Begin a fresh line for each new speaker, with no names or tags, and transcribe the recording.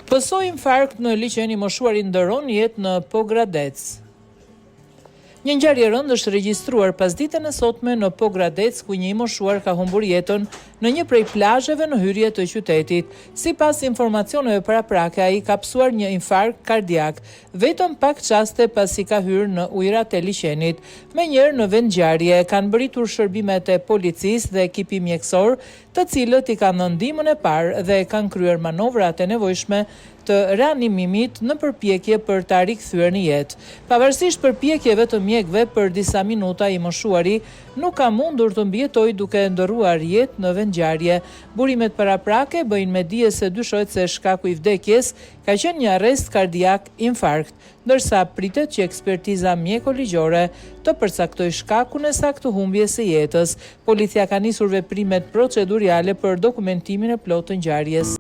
Pësoi infarkt në liçen i moshuar i ndëron jetë në Pogradec. Një ngjarje e rëndë është regjistruar pasditën e sotme në Pogradec, ku një i moshuar ka humbur jetën në një prej plazheve në hyrje të qytetit. Sipas informacioneve paraprake, ai ka psuar një infarkt kardiak vetëm pak çaste pasi ka hyrë në ujërat e liçenit. Menjëherë në vend ngjarje kanë bëritur shërbimet e policisë dhe ekipi mjekësor, të cilët i kanë dhënë ndihmën e parë dhe kanë kryer manovrat e nevojshme të reanimimit në përpjekje për ta rikthyer në jetë. Pavarësisht përpjekjeve të mjekëve për disa minuta, i moshuari nuk ka mundur të mbijetojë duke ndërruar jetë në vendngjarje. Burimet paraprake bëjnë me dije se dyshohet se shkaku i vdekjes ka qenë një arrest kardiak infarkt, ndërsa pritet që ekspertiza mjeko-ligjore të përcaktojë shkakun e saktë të humbjes së jetës. Policia ka nisur veprimet procedurale për dokumentimin e plotë të ngjarjes.